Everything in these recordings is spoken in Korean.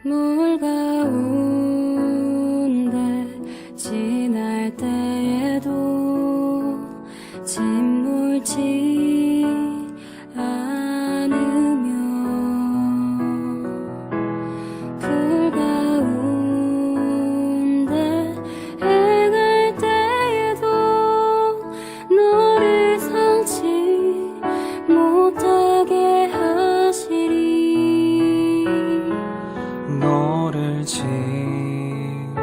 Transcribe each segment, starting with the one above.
물 가운데 지날 때에도 짓물지 않으며 불 가운데 행할 때에도 너를 상치 못하게 하시리. 너를 지명하여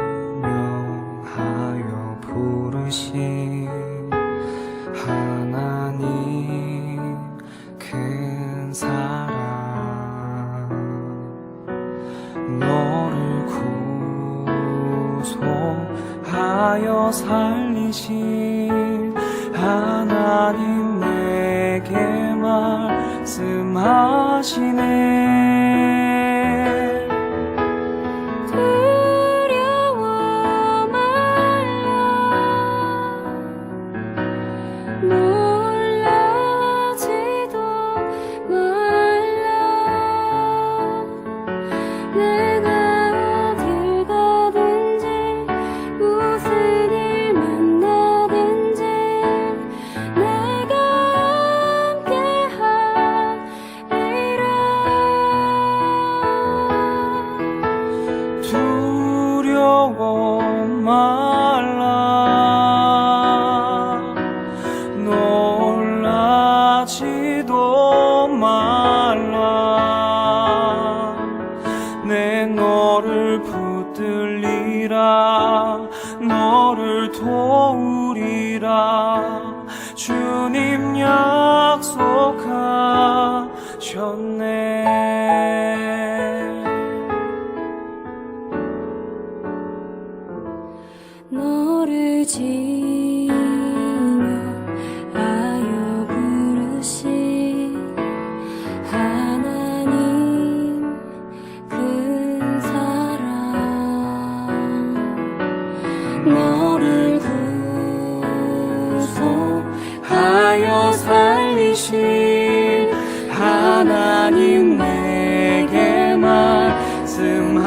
부르신 하나님 큰 사랑, 너를 구속하여 살리신 하나님 내게 말씀하시네. 두려워 말라, 놀라지도 말라. 내가 어딜 가든지 무슨 일 만나든지 내가 함께하리라. 두려워 말라, 놀라지도 말라. 내 너를 붙들리라, 너를 도우리라. 주님 약속하셨네. 너를 지명하여 부르신 하나님 큰 사랑, 너를 구속하여 살리신 하나님 내게 말씀하시네.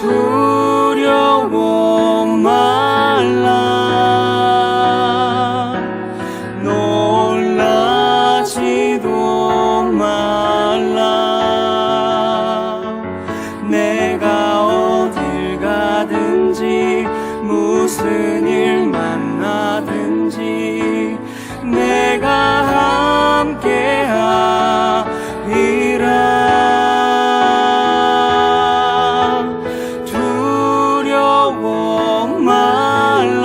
두려워 말라, 놀라지도 말라. 내가 어딜 가든지 무슨 일 만나든지 내가 함께하리라. 두려워 말라,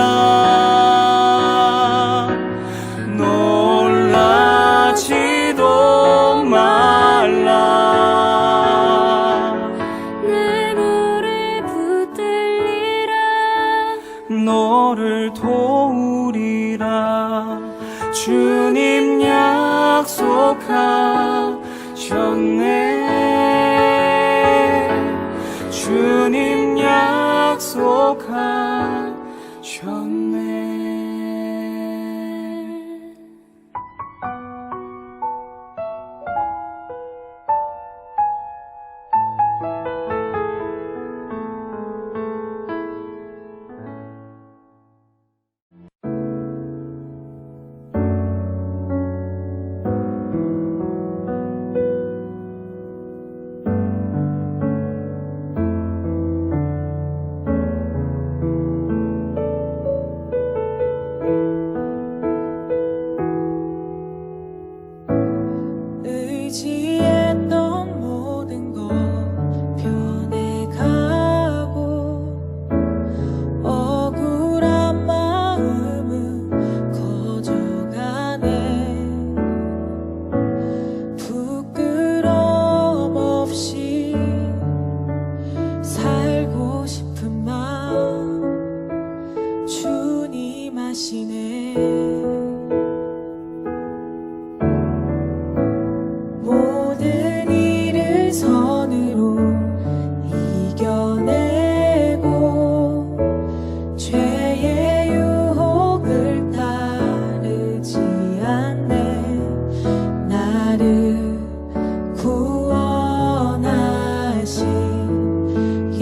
놀라지도 말라. 내 너를 붙들리라, 너를 도우리라. 주님 약속하셨네. 주님 약속하셨네. 의지했던 모든 것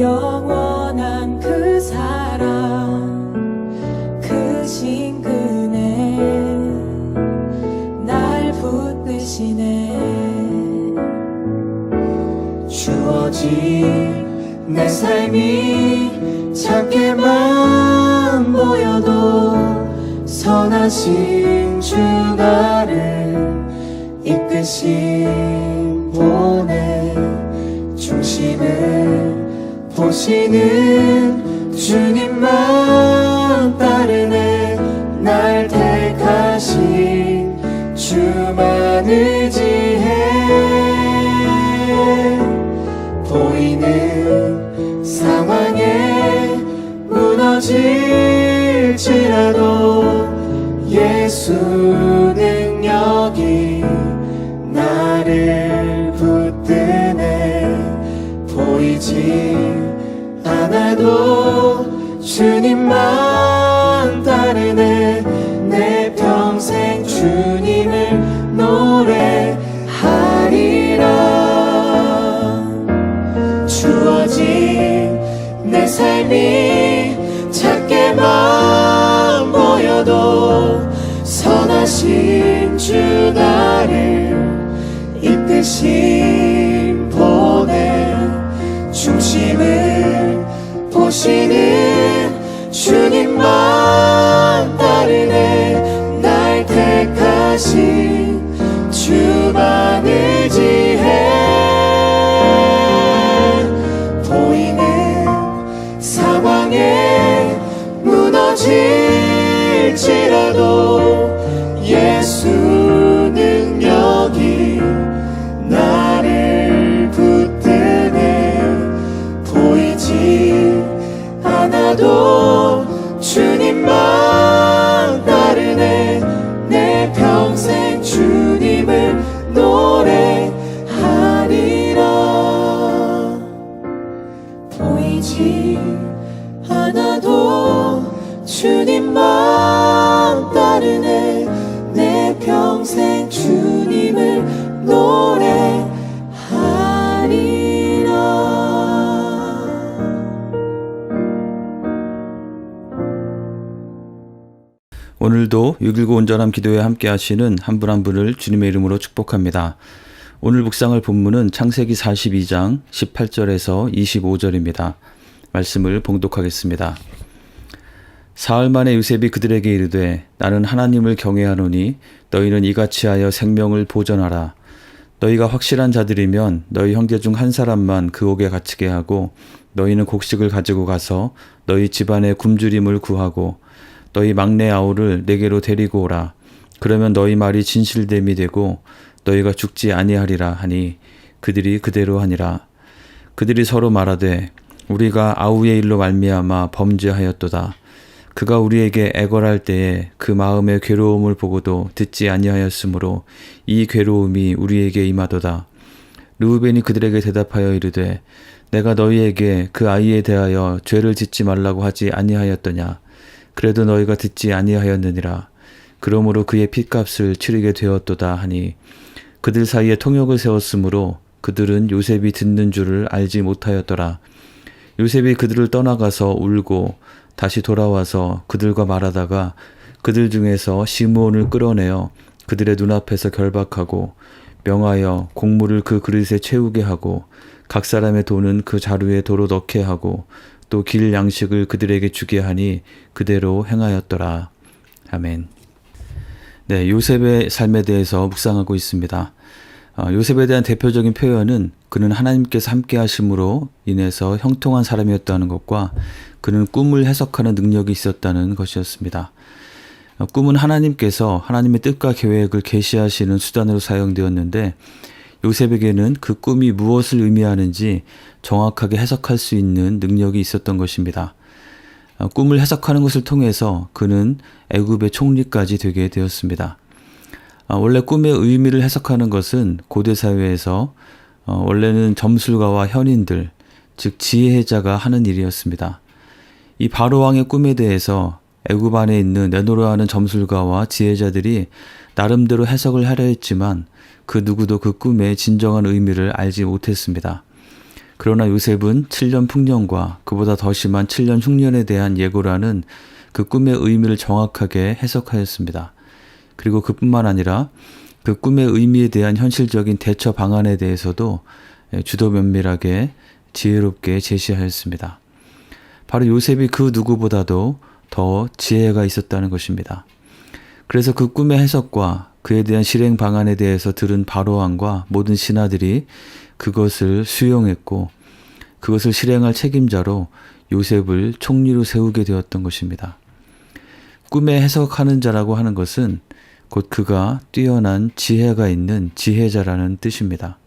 영원한 그 사랑 그 친근해 날 붙드시네. 주어진 내 삶이 작게만 보여도 선하신 주 나를 이끄신 보내. 중심을 보시는 주님만 따르네. 날 택하신 주만 의지해. 보이는 상황에 무너질지라도 예수 능력이 나를 붙드네. 보이지 않아도 주님만 따르네. 내 평생 주님을 노래하리라. 주어진 내 삶이 작게만 보여도 선하신 주 나를 이끄신 보내. 중심을 보시는 주님만 따르네. 날 택하신 주만 의지해. 보이는 상황에 무너질지라도 예수 능력이 나를 붙드네. 보이지 않아도 주님만 따르네. 내 평생 주님을 노래하리라. 보이지 않아도 주님만 따르네. 내 평생 주님을 노래하리라. 오늘도 6.19 온전함 기도에 함께 하시는 한 분 한 분을 주님의 이름으로 축복합니다. 오늘 묵상할 본문은 창세기 42장 18절에서 25절입니다. 말씀을 봉독하겠습니다. 사흘 만에 요셉이 그들에게 이르되 나는 하나님을 경외하노니 너희는 이같이 하여 생명을 보전하라. 너희가 확실한 자들이면 너희 형제 중 한 사람만 그 옥에 갇히게 하고 너희는 곡식을 가지고 가서 너희 집안의 굶주림을 구하고 너희 막내 아우를 내게로 데리고 오라. 그러면 너희 말이 진실됨이 되고 너희가 죽지 아니하리라 하니 그들이 그대로 하니라. 그들이 서로 말하되 우리가 아우의 일로 말미암아 범죄하였도다. 그가 우리에게 애걸할 때에 그 마음의 괴로움을 보고도 듣지 아니하였으므로 이 괴로움이 우리에게 임하도다. 르우벤이 그들에게 대답하여 이르되 내가 너희에게 그 아이에 대하여 죄를 짓지 말라고 하지 아니하였더냐. 그래도 너희가 듣지 아니하였느니라. 그러므로 그의 핏값을 치르게 되었도다 하니 그들 사이에 통역을 세웠으므로 그들은 요셉이 듣는 줄을 알지 못하였더라. 요셉이 그들을 떠나가서 울고 다시 돌아와서 그들과 말하다가 그들 중에서 시므온을 끌어내어 그들의 눈앞에서 결박하고 명하여 곡물을 그 그릇에 채우게 하고 각 사람의 돈은 그 자루에 도로 넣게 하고 또 길 양식을 그들에게 주게 하니 그대로 행하였더라. 아멘. 네, 요셉의 삶에 대해서 묵상하고 있습니다. 요셉에 대한 대표적인 표현은 그는 하나님께서 함께 하심으로 인해서 형통한 사람이었다는 것과 그는 꿈을 해석하는 능력이 있었다는 것이었습니다. 꿈은 하나님께서 하나님의 뜻과 계획을 계시하시는 수단으로 사용되었는데 요셉에게는 그 꿈이 무엇을 의미하는지 정확하게 해석할 수 있는 능력이 있었던 것입니다. 꿈을 해석하는 것을 통해서 그는 애굽의 총리까지 되게 되었습니다. 원래 꿈의 의미를 해석하는 것은 고대 사회에서 원래는 점술가와 현인들, 즉 지혜자가 하는 일이었습니다. 이 바로왕의 꿈에 대해서 애굽 안에 있는 네노르하는 점술가와 지혜자들이 나름대로 해석을 하려 했지만 그 누구도 그 꿈의 진정한 의미를 알지 못했습니다. 그러나 요셉은 7년 풍년과 그보다 더 심한 7년 흉년에 대한 예고라는 그 꿈의 의미를 정확하게 해석하였습니다. 그리고 그뿐만 아니라 그 꿈의 의미에 대한 현실적인 대처 방안에 대해서도 주도 면밀하게 지혜롭게 제시하였습니다. 바로 요셉이 그 누구보다도 더 지혜가 있었다는 것입니다. 그래서 그 꿈의 해석과 그에 대한 실행 방안에 대해서 들은 바로왕과 모든 신하들이 그것을 수용했고 그것을 실행할 책임자로 요셉을 총리로 세우게 되었던 것입니다. 꿈의 해석하는 자라고 하는 것은 곧 그가 뛰어난 지혜가 있는 지혜자라는 뜻입니다.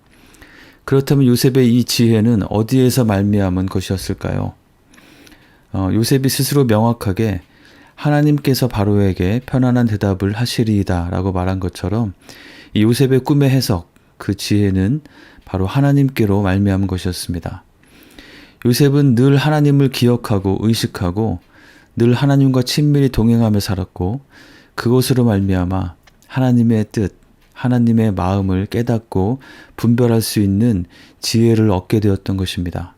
그렇다면 요셉의 이 지혜는 어디에서 말미암은 것이었을까요? 요셉이 스스로 명확하게 하나님께서 바로에게 편안한 대답을 하시리이다 라고 말한 것처럼 이 요셉의 꿈의 해석, 그 지혜는 바로 하나님께로 말미암은 것이었습니다. 요셉은 늘 하나님을 기억하고 의식하고 늘 하나님과 친밀히 동행하며 살았고 그것으로 말미암아 하나님의 뜻, 하나님의 마음을 깨닫고 분별할 수 있는 지혜를 얻게 되었던 것입니다.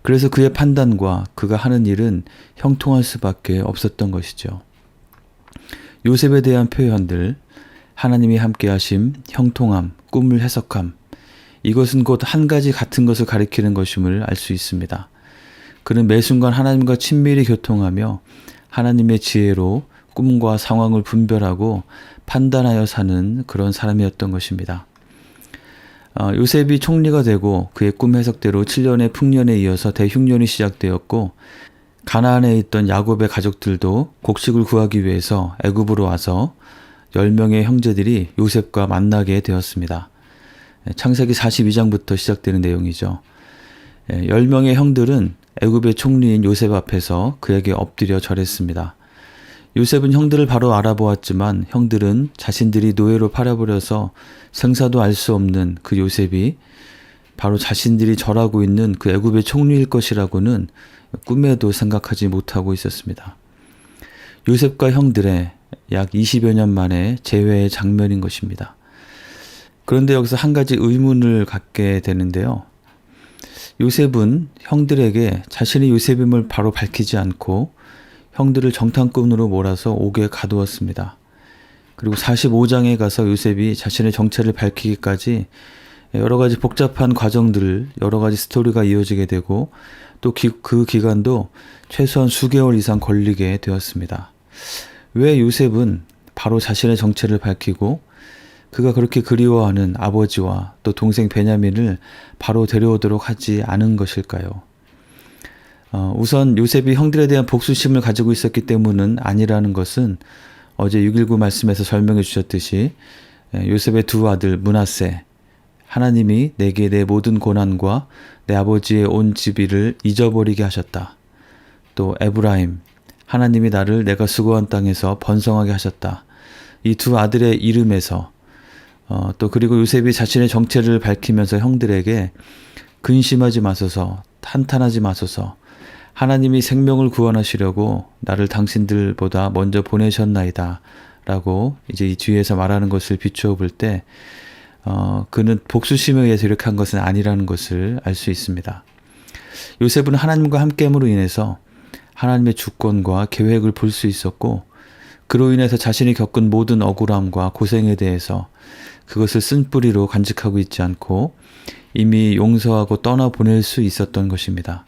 그래서 그의 판단과 그가 하는 일은 형통할 수밖에 없었던 것이죠. 요셉에 대한 표현들, 하나님이 함께하심, 형통함, 꿈을 해석함, 이것은 곧 한 가지 같은 것을 가리키는 것임을 알 수 있습니다. 그는 매 순간 하나님과 친밀히 교통하며 하나님의 지혜로 꿈과 상황을 분별하고 판단하여 사는 그런 사람이었던 것입니다. 요셉이 총리가 되고 그의 꿈 해석대로 7년의 풍년에 이어서 대흉년이 시작되었고 가나안에 있던 야곱의 가족들도 곡식을 구하기 위해서 애굽으로 와서 10명의 형제들이 요셉과 만나게 되었습니다. 창세기 42장부터 시작되는 내용이죠. 10명의 형들은 애굽의 총리인 요셉 앞에서 그에게 엎드려 절했습니다. 요셉은 형들을 바로 알아보았지만 형들은 자신들이 노예로 팔아버려서 생사도 알 수 없는 그 요셉이 바로 자신들이 절하고 있는 그 애굽의 총리일 것이라고는 꿈에도 생각하지 못하고 있었습니다. 요셉과 형들의 약 20여 년 만에 재회의 장면인 것입니다. 그런데 여기서 한 가지 의문을 갖게 되는데요. 요셉은 형들에게 자신이 요셉임을 바로 밝히지 않고 형들을 정탐꾼으로 몰아서 옥에 가두었습니다. 그리고 45장에 가서 요셉이 자신의 정체를 밝히기까지 여러 가지 복잡한 과정들, 여러 가지 스토리가 이어지게 되고 또 그 기간도 최소한 수개월 이상 걸리게 되었습니다. 왜 요셉은 바로 자신의 정체를 밝히고 그가 그렇게 그리워하는 아버지와 또 동생 베냐민을 바로 데려오도록 하지 않은 것일까요? 우선 요셉이 형들에 대한 복수심을 가지고 있었기 때문은 아니라는 것은 어제 6.19 말씀에서 설명해 주셨듯이 요셉의 두 아들 므낫세, 하나님이 내게 내 모든 고난과 내 아버지의 온 집이를 잊어버리게 하셨다. 또 에브라임, 하나님이 나를 내가 수고한 땅에서 번성하게 하셨다. 이 두 아들의 이름에서 또 그리고 요셉이 자신의 정체를 밝히면서 형들에게 근심하지 마소서, 탄탄하지 마소서, 하나님이 생명을 구원하시려고 나를 당신들보다 먼저 보내셨나이다 라고 이제 이 뒤에서 말하는 것을 비추어 볼 때 그는 복수심에 의해서 이렇게 한 것은 아니라는 것을 알 수 있습니다. 요셉은 하나님과 함께함으로 인해서 하나님의 주권과 계획을 볼 수 있었고 그로 인해서 자신이 겪은 모든 억울함과 고생에 대해서 그것을 쓴뿌리로 간직하고 있지 않고 이미 용서하고 떠나보낼 수 있었던 것입니다.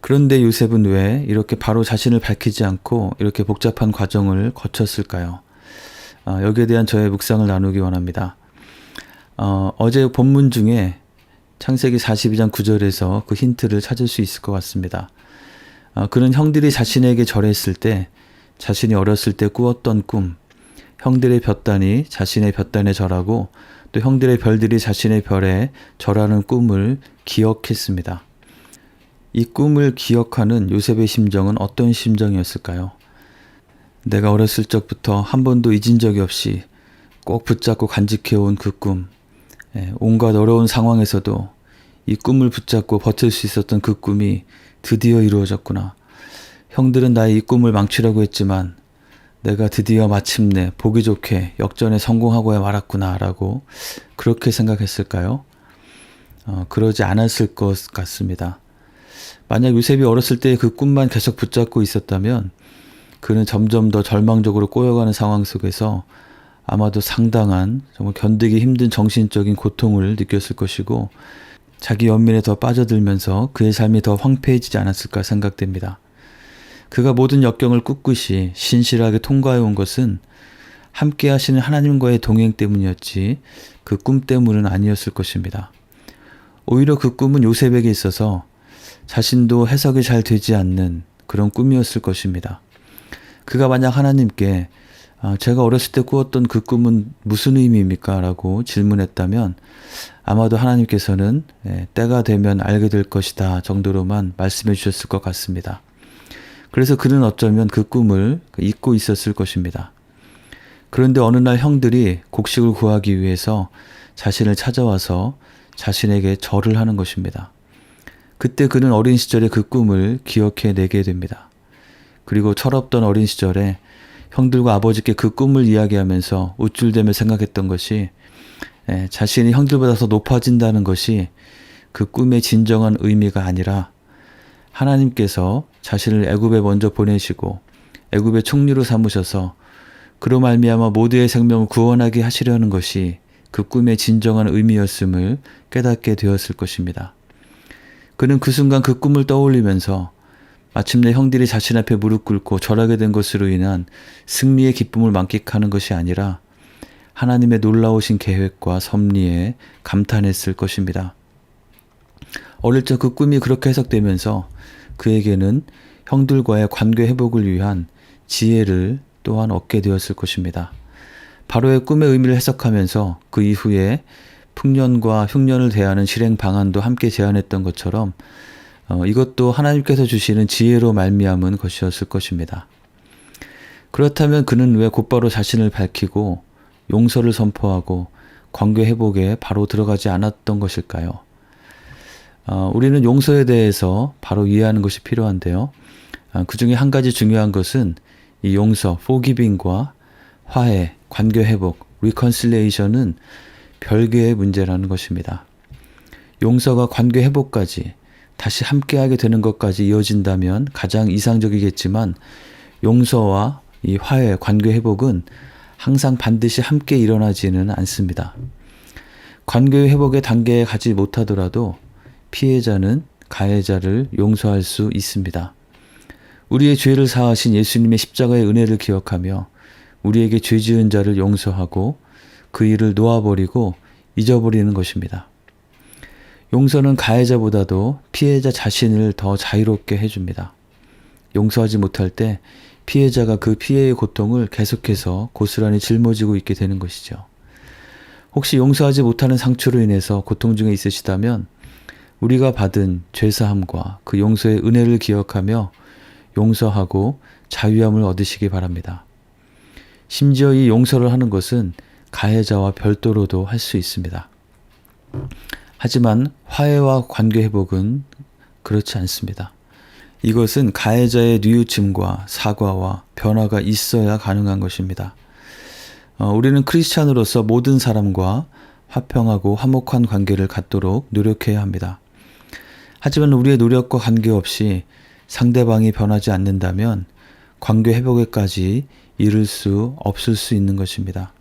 그런데 요셉은 왜 이렇게 바로 자신을 밝히지 않고 이렇게 복잡한 과정을 거쳤을까요? 여기에 대한 저의 묵상을 나누기 원합니다. 어제 본문 중에 창세기 42장 9절에서 그 힌트를 찾을 수 있을 것 같습니다. 그는 형들이 자신에게 절했을 때 자신이 어렸을 때 꾸었던 꿈, 형들의 볕단이 자신의 볕단에 절하고 또 형들의 별들이 자신의 별에 절하는 꿈을 기억했습니다. 이 꿈을 기억하는 요셉의 심정은 어떤 심정이었을까요? 내가 어렸을 적부터 한 번도 잊은 적이 없이 꼭 붙잡고 간직해온 그 꿈, 온갖 어려운 상황에서도 이 꿈을 붙잡고 버틸 수 있었던 그 꿈이 드디어 이루어졌구나. 형들은 나의 이 꿈을 망치려고 했지만 내가 드디어 마침내 보기 좋게 역전에 성공하고야 말았구나 라고 그렇게 생각했을까요? 그러지 않았을 것 같습니다. 만약 요셉이 어렸을 때 그 꿈만 계속 붙잡고 있었다면 그는 점점 더 절망적으로 꼬여가는 상황 속에서 아마도 상당한 정말 견디기 힘든 정신적인 고통을 느꼈을 것이고 자기 연민에 더 빠져들면서 그의 삶이 더 황폐해지지 않았을까 생각됩니다. 그가 모든 역경을 꿋꿋이 신실하게 통과해 온 것은 함께 하시는 하나님과의 동행 때문이었지 그 꿈 때문은 아니었을 것입니다. 오히려 그 꿈은 요셉에게 있어서 자신도 해석이 잘 되지 않는 그런 꿈이었을 것입니다. 그가 만약 하나님께 제가 어렸을 때 꾸었던 그 꿈은 무슨 의미입니까? 라고 질문했다면 아마도 하나님께서는 때가 되면 알게 될 것이다 정도로만 말씀해 주셨을 것 같습니다. 그래서 그는 어쩌면 그 꿈을 잊고 있었을 것입니다. 그런데 어느 날 형들이 곡식을 구하기 위해서 자신을 찾아와서 자신에게 절을 하는 것입니다. 그때 그는 어린 시절의 그 꿈을 기억해내게 됩니다. 그리고 철없던 어린 시절에 형들과 아버지께 그 꿈을 이야기하면서 우쭐대며 생각했던 것이 자신이 형들보다 더 높아진다는 것이 그 꿈의 진정한 의미가 아니라 하나님께서 자신을 애굽에 먼저 보내시고 애굽의 총리로 삼으셔서 그로 말미암아 모두의 생명을 구원하게 하시려는 것이 그 꿈의 진정한 의미였음을 깨닫게 되었을 것입니다. 그는 그 순간 그 꿈을 떠올리면서 마침내 형들이 자신 앞에 무릎 꿇고 절하게 된 것으로 인한 승리의 기쁨을 만끽하는 것이 아니라 하나님의 놀라우신 계획과 섭리에 감탄했을 것입니다. 어릴 적 그 꿈이 그렇게 해석되면서 그에게는 형들과의 관계 회복을 위한 지혜를 또한 얻게 되었을 것입니다. 바로의 꿈의 의미를 해석하면서 그 이후에 풍년과 흉년을 대하는 실행 방안도 함께 제안했던 것처럼 이것도 하나님께서 주시는 지혜로 말미암은 것이었을 것입니다. 그렇다면 그는 왜 곧바로 자신을 밝히고 용서를 선포하고 관계 회복에 바로 들어가지 않았던 것일까요? 우리는 용서에 대해서 바로 이해하는 것이 필요한데요. 그 중에 한 가지 중요한 것은 이 용서, forgiving과 화해, 관계 회복, reconciliation은 별개의 문제라는 것입니다. 용서가 관계 회복까지 다시 함께하게 되는 것까지 이어진다면 가장 이상적이겠지만 용서와 이 화해, 관계 회복은 항상 반드시 함께 일어나지는 않습니다. 관계 회복의 단계에 가지 못하더라도 피해자는 가해자를 용서할 수 있습니다. 우리의 죄를 사하신 예수님의 십자가의 은혜를 기억하며 우리에게 죄 지은 자를 용서하고 그 일을 놓아버리고 잊어버리는 것입니다. 용서는 가해자보다도 피해자 자신을 더 자유롭게 해줍니다. 용서하지 못할 때 피해자가 그 피해의 고통을 계속해서 고스란히 짊어지고 있게 되는 것이죠. 혹시 용서하지 못하는 상처로 인해서 고통 중에 있으시다면 우리가 받은 죄사함과 그 용서의 은혜를 기억하며 용서하고 자유함을 얻으시기 바랍니다. 심지어 이 용서를 하는 것은 가해자와 별도로도 할 수 있습니다. 하지만 화해와 관계 회복은 그렇지 않습니다. 이것은 가해자의 뉘우침과 사과와 변화가 있어야 가능한 것입니다. 우리는 크리스찬으로서 모든 사람과 화평하고 화목한 관계를 갖도록 노력해야 합니다. 하지만 우리의 노력과 관계없이 상대방이 변하지 않는다면 관계 회복에까지 이를 수 없을 수 있는 것입니다.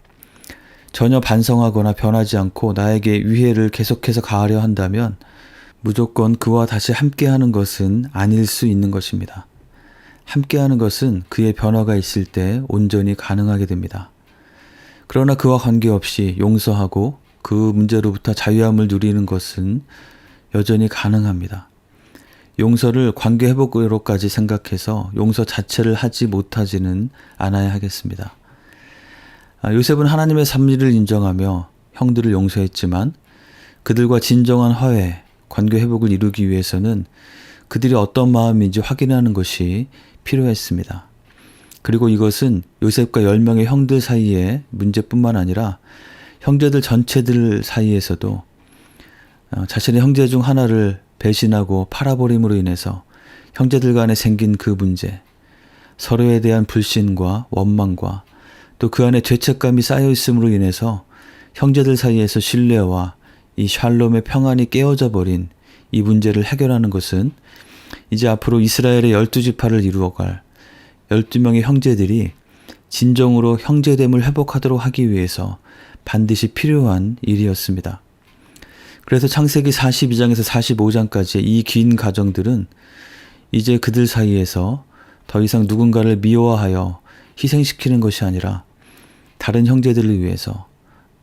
전혀 반성하거나 변하지 않고 나에게 위해를 계속해서 가하려 한다면 무조건 그와 다시 함께하는 것은 아닐 수 있는 것입니다. 함께하는 것은 그의 변화가 있을 때 온전히 가능하게 됩니다. 그러나 그와 관계없이 용서하고 그 문제로부터 자유함을 누리는 것은 여전히 가능합니다. 용서를 관계 회복으로까지 생각해서 용서 자체를 하지 못하지는 않아야 하겠습니다. 요셉은 하나님의 섭리를 인정하며 형들을 용서했지만 그들과 진정한 화해, 관계 회복을 이루기 위해서는 그들이 어떤 마음인지 확인하는 것이 필요했습니다. 그리고 이것은 요셉과 10명의 형들 사이의 문제뿐만 아니라 형제들 전체들 사이에서도 자신의 형제 중 하나를 배신하고 팔아버림으로 인해서 형제들 간에 생긴 그 문제, 서로에 대한 불신과 원망과 또 그 안에 죄책감이 쌓여 있음으로 인해서 형제들 사이에서 신뢰와 이 샬롬의 평안이 깨어져 버린 이 문제를 해결하는 것은 이제 앞으로 이스라엘의 12지파를 이루어갈 12명의 형제들이 진정으로 형제됨을 회복하도록 하기 위해서 반드시 필요한 일이었습니다. 그래서 창세기 42장에서 45장까지의 이 긴 과정들은 이제 그들 사이에서 더 이상 누군가를 미워하여 희생시키는 것이 아니라 다른 형제들을 위해서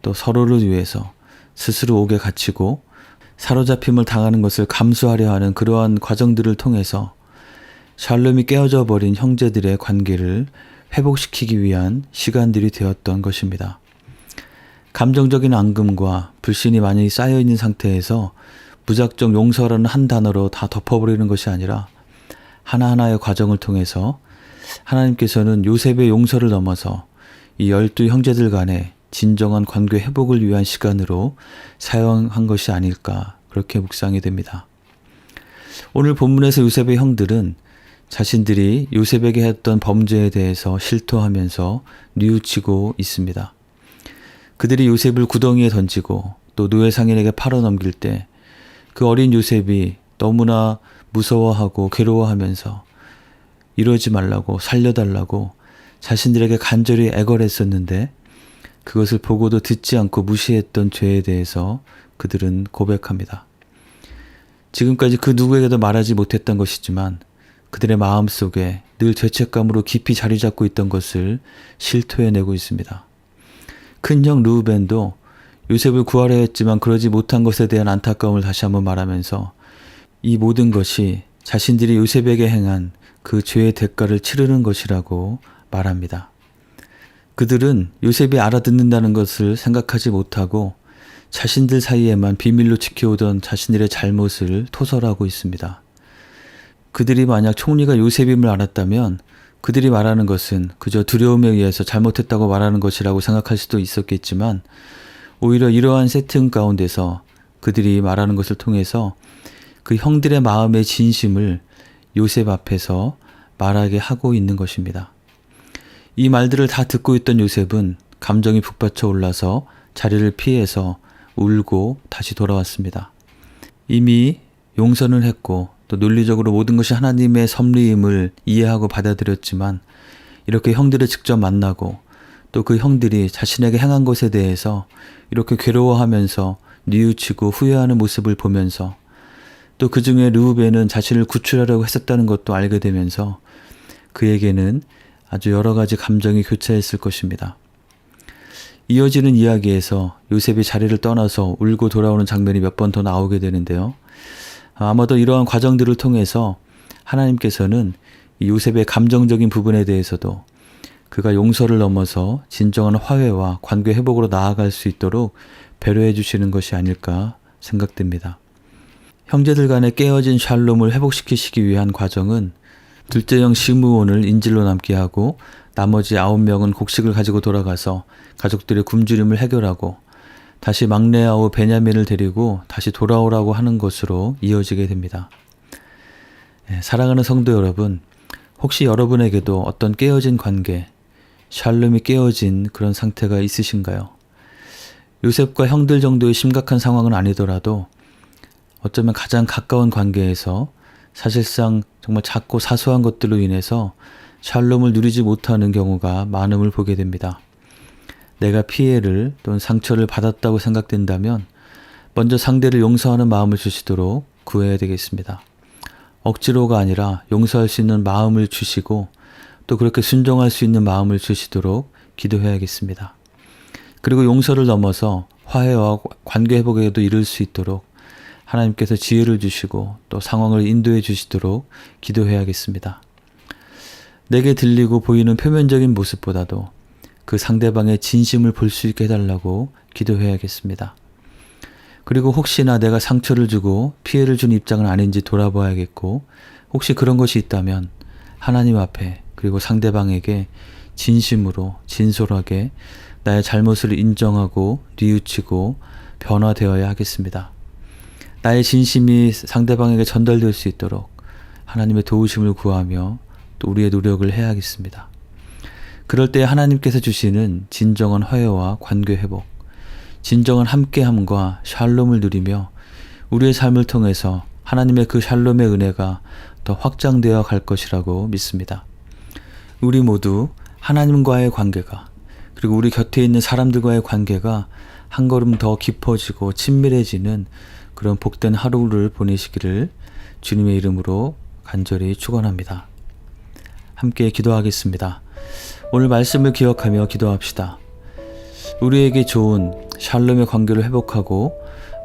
또 서로를 위해서 스스로 옥에 갇히고 사로잡힘을 당하는 것을 감수하려 하는 그러한 과정들을 통해서 샬롬이 깨어져 버린 형제들의 관계를 회복시키기 위한 시간들이 되었던 것입니다. 감정적인 앙금과 불신이 많이 쌓여있는 상태에서 무작정 용서라는 한 단어로 다 덮어버리는 것이 아니라 하나하나의 과정을 통해서 하나님께서는 요셉의 용서를 넘어서 이 12 형제들 간의 진정한 관계 회복을 위한 시간으로 사용한 것이 아닐까 그렇게 묵상이 됩니다. 오늘 본문에서 요셉의 형들은 자신들이 요셉에게 했던 범죄에 대해서 실토하면서 뉘우치고 있습니다. 그들이 요셉을 구덩이에 던지고 또 노예 상인에게 팔아넘길 때 그 어린 요셉이 너무나 무서워하고 괴로워하면서 이러지 말라고 살려달라고 자신들에게 간절히 애걸했었는데 그것을 보고도 듣지 않고 무시했던 죄에 대해서 그들은 고백합니다. 지금까지 그 누구에게도 말하지 못했던 것이지만 그들의 마음속에 늘 죄책감으로 깊이 자리 잡고 있던 것을 실토해내고 있습니다. 큰형 르우벤도 요셉을 구하려 했지만 그러지 못한 것에 대한 안타까움을 다시 한번 말하면서 이 모든 것이 자신들이 요셉에게 행한 그 죄의 대가를 치르는 것이라고 말합니다. 그들은 요셉이 알아듣는다는 것을 생각하지 못하고 자신들 사이에만 비밀로 지켜오던 자신들의 잘못을 토설하고 있습니다. 그들이 만약 총리가 요셉임을 알았다면 그들이 말하는 것은 그저 두려움에 의해서 잘못했다고 말하는 것이라고 생각할 수도 있었겠지만 오히려 이러한 세팅 가운데서 그들이 말하는 것을 통해서 그 형들의 마음의 진심을 요셉 앞에서 말하게 하고 있는 것입니다. 이 말들을 다 듣고 있던 요셉은 감정이 북받쳐 올라서 자리를 피해서 울고 다시 돌아왔습니다. 이미 용서는 했고 또 논리적으로 모든 것이 하나님의 섭리임을 이해하고 받아들였지만 이렇게 형들을 직접 만나고 또 그 형들이 자신에게 행한 것에 대해서 이렇게 괴로워하면서 뉘우치고 후회하는 모습을 보면서 또 그 중에 르우벤은 자신을 구출하려고 했었다는 것도 알게 되면서 그에게는 아주 여러 가지 감정이 교차했을 것입니다. 이어지는 이야기에서 요셉이 자리를 떠나서 울고 돌아오는 장면이 몇 번 더 나오게 되는데요. 아마도 이러한 과정들을 통해서 하나님께서는 이 요셉의 감정적인 부분에 대해서도 그가 용서를 넘어서 진정한 화해와 관계 회복으로 나아갈 수 있도록 배려해 주시는 것이 아닐까 생각됩니다. 형제들 간의 깨어진 샬롬을 회복시키시기 위한 과정은 둘째 형 시므온을 인질로 남게 하고 나머지 9명은 곡식을 가지고 돌아가서 가족들의 굶주림을 해결하고 다시 막내 아우 베냐민을 데리고 다시 돌아오라고 하는 것으로 이어지게 됩니다. 사랑하는 성도 여러분, 혹시 여러분에게도 어떤 깨어진 관계, 샬롬이 깨어진 그런 상태가 있으신가요? 요셉과 형들 정도의 심각한 상황은 아니더라도 어쩌면 가장 가까운 관계에서 사실상 정말 작고 사소한 것들로 인해서 샬롬을 누리지 못하는 경우가 많음을 보게 됩니다. 내가 피해를 또는 상처를 받았다고 생각된다면 먼저 상대를 용서하는 마음을 주시도록 구해야 되겠습니다. 억지로가 아니라 용서할 수 있는 마음을 주시고 또 그렇게 순종할 수 있는 마음을 주시도록 기도해야겠습니다. 그리고 용서를 넘어서 화해와 관계 회복에도 이를 수 있도록 하나님께서 지혜를 주시고 또 상황을 인도해 주시도록 기도해야겠습니다. 내게 들리고 보이는 표면적인 모습보다도 그 상대방의 진심을 볼 수 있게 해달라고 기도해야겠습니다. 그리고 혹시나 내가 상처를 주고 피해를 준 입장은 아닌지 돌아봐야겠고 혹시 그런 것이 있다면 하나님 앞에 그리고 상대방에게 진심으로 진솔하게 나의 잘못을 인정하고 뉘우치고 변화되어야 하겠습니다. 나의 진심이 상대방에게 전달될 수 있도록 하나님의 도우심을 구하며 또 우리의 노력을 해야겠습니다. 그럴 때 하나님께서 주시는 진정한 화해와 관계 회복, 진정한 함께함과 샬롬을 누리며 우리의 삶을 통해서 하나님의 그 샬롬의 은혜가 더 확장되어 갈 것이라고 믿습니다. 우리 모두 하나님과의 관계가, 그리고 우리 곁에 있는 사람들과의 관계가 한 걸음 더 깊어지고 친밀해지는 그런 복된 하루를 보내시기를 주님의 이름으로 간절히 축원합니다. 함께 기도하겠습니다. 오늘 말씀을 기억하며 기도합시다. 우리에게 좋은 샬롬의 관계를 회복하고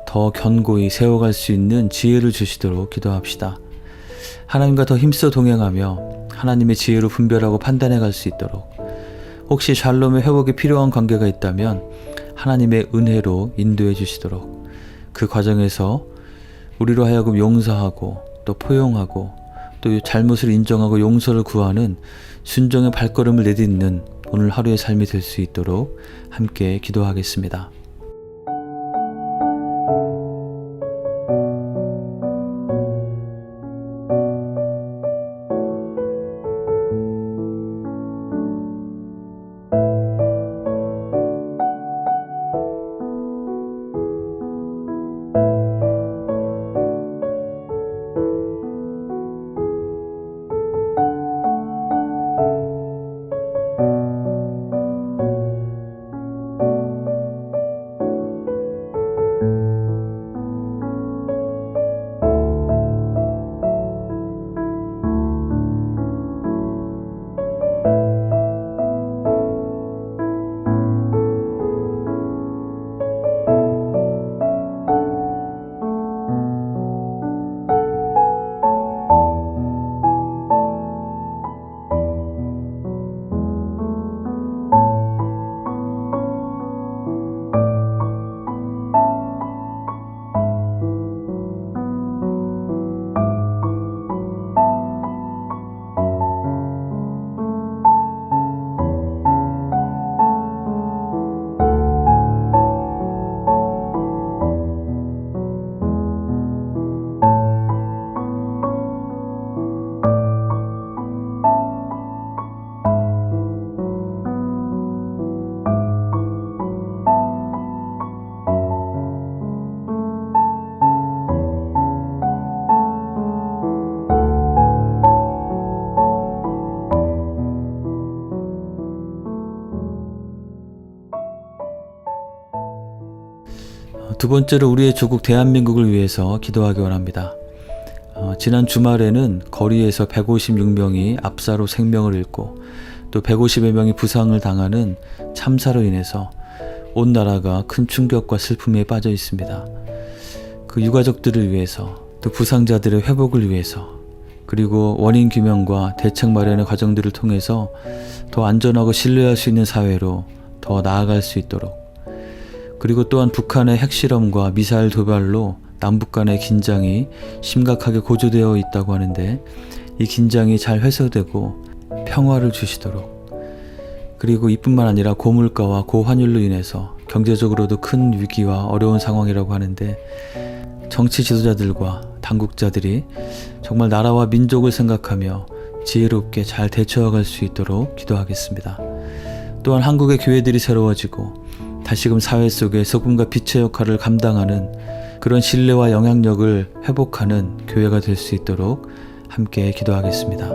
더 견고히 세워갈 수 있는 지혜를 주시도록 기도합시다. 하나님과 더 힘써 동행하며 하나님의 지혜로 분별하고 판단해 갈 수 있도록, 혹시 샬롬의 회복이 필요한 관계가 있다면 하나님의 은혜로 인도해 주시도록, 그 과정에서 우리로 하여금 용서하고 또 포용하고 또 잘못을 인정하고 용서를 구하는 순종의 발걸음을 내딛는 오늘 하루의 삶이 될 수 있도록 함께 기도하겠습니다. 두 번째로 우리의 조국 대한민국을 위해서 기도하기 원합니다. 지난 주말에는 거리에서 156명이 압사로 생명을 잃고 또 150여 명이 부상을 당하는 참사로 인해서 온 나라가 큰 충격과 슬픔에 빠져 있습니다. 그 유가족들을 위해서, 또 부상자들의 회복을 위해서, 그리고 원인 규명과 대책 마련의 과정들을 통해서 더 안전하고 신뢰할 수 있는 사회로 더 나아갈 수 있도록, 그리고 또한 북한의 핵실험과 미사일 도발로 남북 간의 긴장이 심각하게 고조되어 있다고 하는데, 이 긴장이 잘 해소되고 평화를 주시도록, 그리고 이뿐만 아니라 고물가와 고환율로 인해서 경제적으로도 큰 위기와 어려운 상황이라고 하는데, 정치 지도자들과 당국자들이 정말 나라와 민족을 생각하며 지혜롭게 잘 대처해갈 수 있도록 기도하겠습니다. 또한 한국의 교회들이 새로워지고 다시금 사회 속에 소금과 빛의 역할을 감당하는 그런 신뢰와 영향력을 회복하는 교회가 될 수 있도록 함께 기도하겠습니다.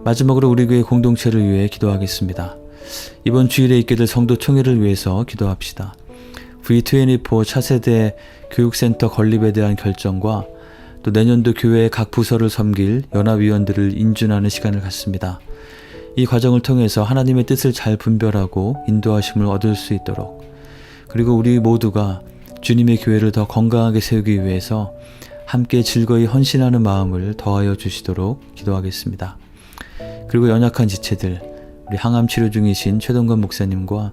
마지막으로 우리 교회 공동체를 위해 기도하겠습니다. 이번 주일에 있게 될 성도 총회를 위해서 기도합시다. V24 차세대 교육센터 건립에 대한 결정과 또 내년도 교회의 각 부서를 섬길 연합위원들을 인준하는 시간을 갖습니다. 이 과정을 통해서 하나님의 뜻을 잘 분별하고 인도하심을 얻을 수 있도록, 그리고 우리 모두가 주님의 교회를 더 건강하게 세우기 위해서 함께 즐거이 헌신하는 마음을 더하여 주시도록 기도하겠습니다. 그리고 연약한 지체들, 우리 항암 치료 중이신 최동건 목사님과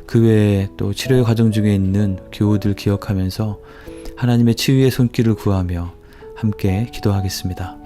그 외에 또 치료의 과정 중에 있는 교우들 기억하면서 하나님의 치유의 손길을 구하며 함께 기도하겠습니다.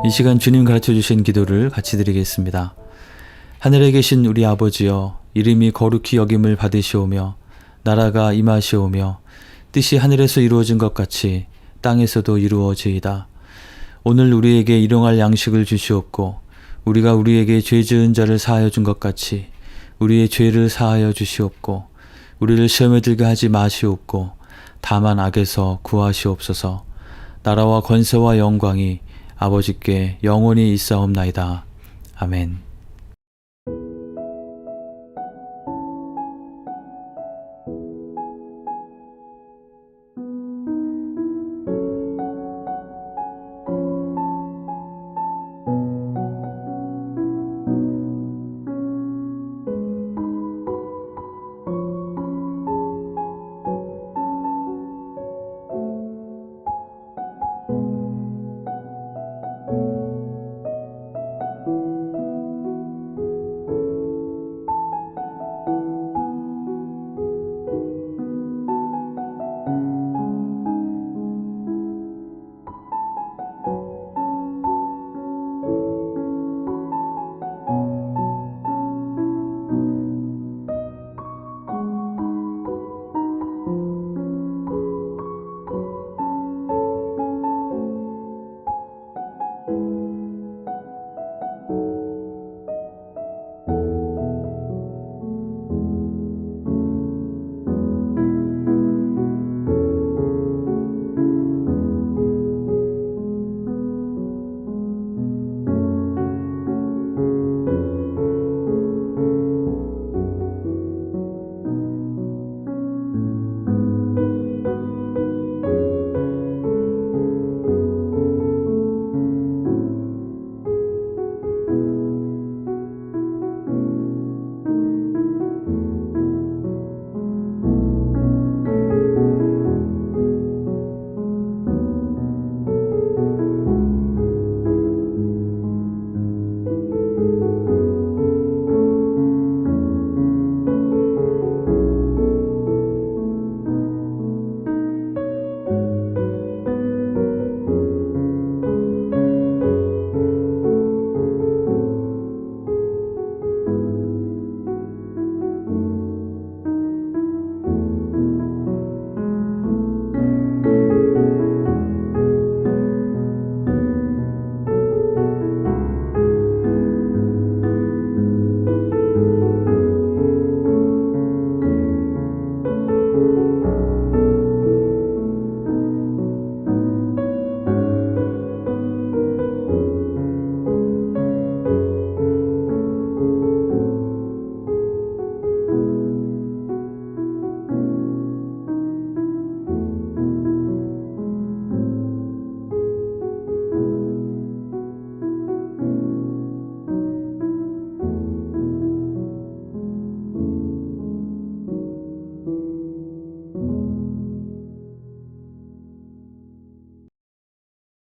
이 시간 주님 가르쳐 주신 기도를 같이 드리겠습니다. 하늘에 계신 우리 아버지여, 이름이 거룩히 여김을 받으시오며 나라가 임하시오며 뜻이 하늘에서 이루어진 것 같이 땅에서도 이루어지이다. 오늘 우리에게 일용할 양식을 주시옵고 우리가 우리에게 죄 지은 자를 사하여 준 것 같이 우리의 죄를 사하여 주시옵고 우리를 시험에 들게 하지 마시옵고 다만 악에서 구하시옵소서. 나라와 권세와 영광이 아버지께 영원히 있사옵나이다. 아멘.